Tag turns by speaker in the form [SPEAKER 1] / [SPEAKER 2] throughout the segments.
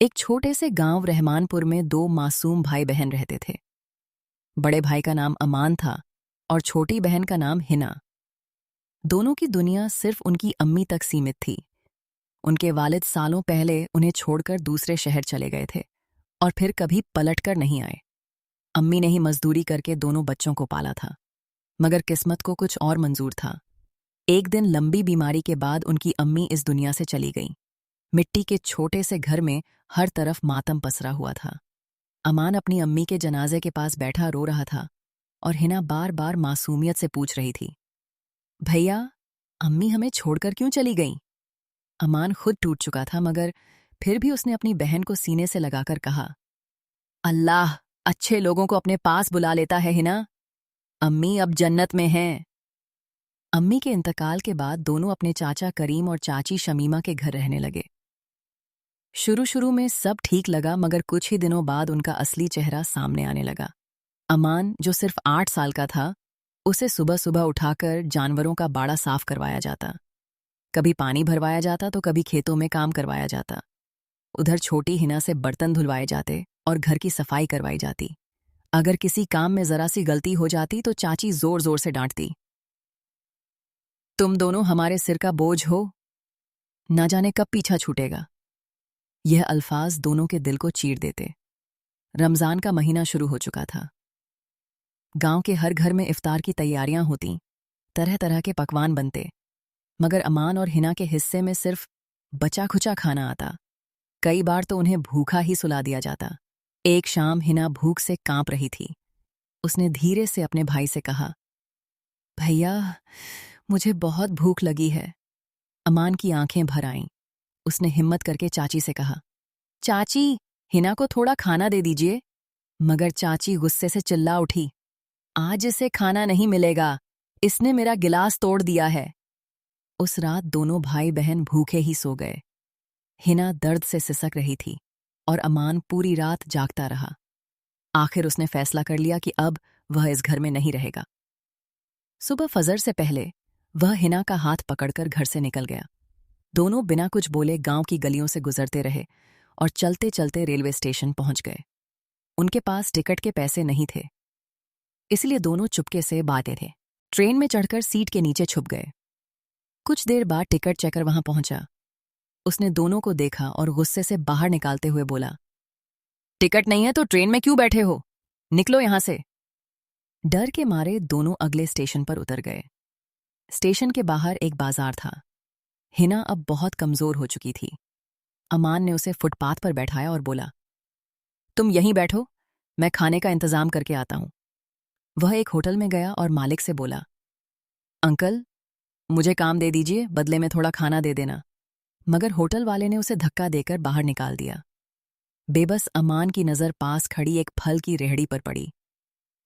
[SPEAKER 1] एक छोटे से गांव रहमानपुर में दो मासूम भाई बहन रहते थे। बड़े भाई का नाम अमान था और छोटी बहन का नाम हिना। दोनों की दुनिया सिर्फ उनकी अम्मी तक सीमित थी। उनके वालिद सालों पहले उन्हें छोड़कर दूसरे शहर चले गए थे और फिर कभी पलट कर नहीं आए। अम्मी ने ही मजदूरी करके दोनों बच्चों को पाला था, मगर किस्मत को कुछ और मंजूर था। एक दिन लंबी बीमारी के बाद उनकी अम्मी इस दुनिया से चली गईं। मिट्टी के छोटे से घर में हर तरफ मातम पसरा हुआ था। अमान अपनी अम्मी के जनाजे के पास बैठा रो रहा था और हिना बार बार मासूमियत से पूछ रही थी, भैया, अम्मी हमें छोड़कर क्यों चली गईं? अमान खुद टूट चुका था, मगर फिर भी उसने अपनी बहन को सीने से लगाकर कहा, अल्लाह अच्छे लोगों को अपने पास बुला लेता है हिना। अम्मी अब जन्नत में हैं। अम्मी के इंतकाल के बाद दोनों अपने चाचा करीम और चाची शमीमा के घर रहने लगे। शुरू शुरू में सब ठीक लगा, मगर कुछ ही दिनों बाद उनका असली चेहरा सामने आने लगा। अमान, जो सिर्फ 8 साल का था, उसे सुबह सुबह उठाकर जानवरों का बाड़ा साफ करवाया जाता। कभी पानी भरवाया जाता तो कभी खेतों में काम करवाया जाता। उधर छोटी हिना से बर्तन धुलवाए जाते और घर की सफाई करवाई जाती। अगर किसी काम में जरा सी गलती हो जाती तो चाची जोर जोर से डांटती, तुम दोनों हमारे सिर का बोझ हो, ना जाने कब पीछा छूटेगा। यह अल्फाज दोनों के दिल को चीर देते। रमजान का महीना शुरू हो चुका था। गांव के हर घर में इफ्तार की तैयारियां होती, तरह तरह के पकवान बनते, मगर अमान और हिना के हिस्से में सिर्फ बचा खुचा खाना आता। कई बार तो उन्हें भूखा ही सुला दिया जाता। एक शाम हिना भूख से कांप रही थी। उसने धीरे से अपने भाई से कहा, भैया, मुझे बहुत भूख लगी है। अमान की आंखें भर आईं। उसने हिम्मत करके चाची से कहा, चाची, हिना को थोड़ा खाना दे दीजिए। मगर चाची गुस्से से चिल्ला उठी, आज इसे खाना नहीं मिलेगा, इसने मेरा गिलास तोड़ दिया है। उस रात दोनों भाई बहन भूखे ही सो गए। हिना दर्द से सिसक रही थी और अमान पूरी रात जागता रहा। आखिर उसने फैसला कर लिया कि अब वह इस घर में नहीं रहेगा। सुबह फजर से पहले वह हिना का हाथ पकड़कर घर से निकल गया। दोनों बिना कुछ बोले गांव की गलियों से गुजरते रहे और चलते चलते रेलवे स्टेशन पहुंच गए। उनके पास टिकट के पैसे नहीं थे, इसलिए दोनों चुपके से बातें थे। ट्रेन में चढ़कर सीट के नीचे छुप गए। कुछ देर बाद टिकट चेकर वहां पहुंचा। उसने दोनों को देखा और गुस्से से बाहर निकालते हुए बोला, टिकट नहीं है तो ट्रेन में क्यों बैठे हो? निकलो यहां से। डर के मारे दोनों अगले स्टेशन पर उतर गए। स्टेशन के बाहर एक बाजार था। हिना अब बहुत कमजोर हो चुकी थी। अमान ने उसे फुटपाथ पर बैठाया और बोला, तुम यहीं बैठो, मैं खाने का इंतजाम करके आता हूं। वह एक होटल में गया और मालिक से बोला, अंकल, मुझे काम दे दीजिए, बदले में थोड़ा खाना दे देना। मगर होटल वाले ने उसे धक्का देकर बाहर निकाल दिया। बेबस अमान की नजर पास खड़ी एक फल की रेहड़ी पर पड़ी।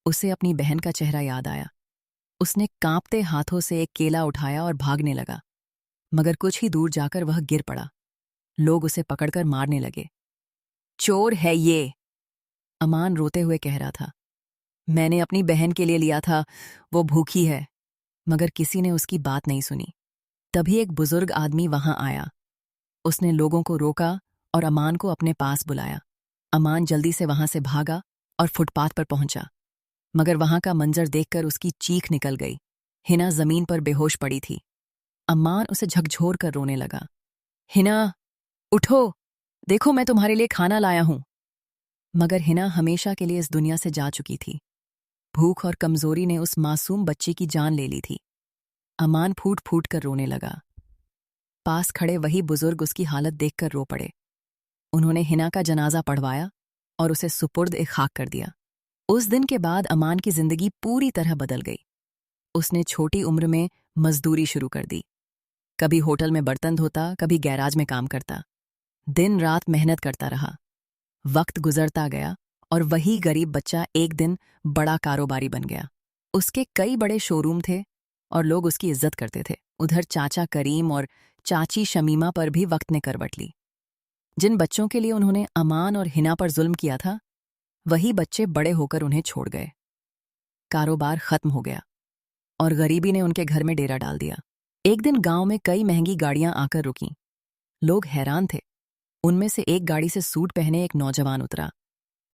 [SPEAKER 1] उसे अपनी बहन का चेहरा याद आया। उसने कांपते हाथों से एक केला उठाया और भागने लगा, मगर कुछ ही दूर जाकर वह गिर पड़ा। लोग उसे पकड़कर मारने लगे। चोर है ये, अमान रोते हुए कह रहा था। मैंने अपनी बहन के लिए लिया था, वो भूखी है। मगर किसी ने उसकी बात नहीं सुनी। तभी एक बुजुर्ग आदमी वहां आया। उसने लोगों को रोका और अमान को अपने पास बुलाया। अमान जल्दी से वहां से भागा और फुटपाथ पर पहुंचा, मगर वहां का मंजर देखकर उसकी चीख निकल गई। हिना जमीन पर बेहोश पड़ी थी। अमान उसे झकझोर कर रोने लगा, हिना, उठो, देखो मैं तुम्हारे लिए खाना लाया हूं। मगर हिना हमेशा के लिए इस दुनिया से जा चुकी थी। भूख और कमजोरी ने उस मासूम बच्ची की जान ले ली थी। अमान फूट फूट कर रोने लगा। पास खड़े वही बुजुर्ग उसकी हालत देखकर रो पड़े। उन्होंने हिना का जनाजा पढ़वाया और उसे सुपुर्द ए खाक कर दिया। उस दिन के बाद अमान की जिंदगी पूरी तरह बदल गई। उसने छोटी उम्र में मजदूरी शुरू कर दी। कभी होटल में बर्तन धोता, कभी गैराज में काम करता। दिन रात मेहनत करता रहा। वक्त गुजरता गया और वही गरीब बच्चा एक दिन बड़ा कारोबारी बन गया। उसके कई बड़े शोरूम थे और लोग उसकी इज्जत करते थे। उधर चाचा करीम और चाची शमीमा पर भी वक्त ने करवट ली। जिन बच्चों के लिए उन्होंने अमान और हिना पर जुल्म किया था, वही बच्चे बड़े होकर उन्हें छोड़ गए। कारोबार खत्म हो गया और गरीबी ने उनके घर में डेरा डाल दिया। एक दिन गांव में कई महंगी गाड़ियां आकर रुकीं। लोग हैरान थे। उनमें से एक गाड़ी से सूट पहने एक नौजवान उतरा।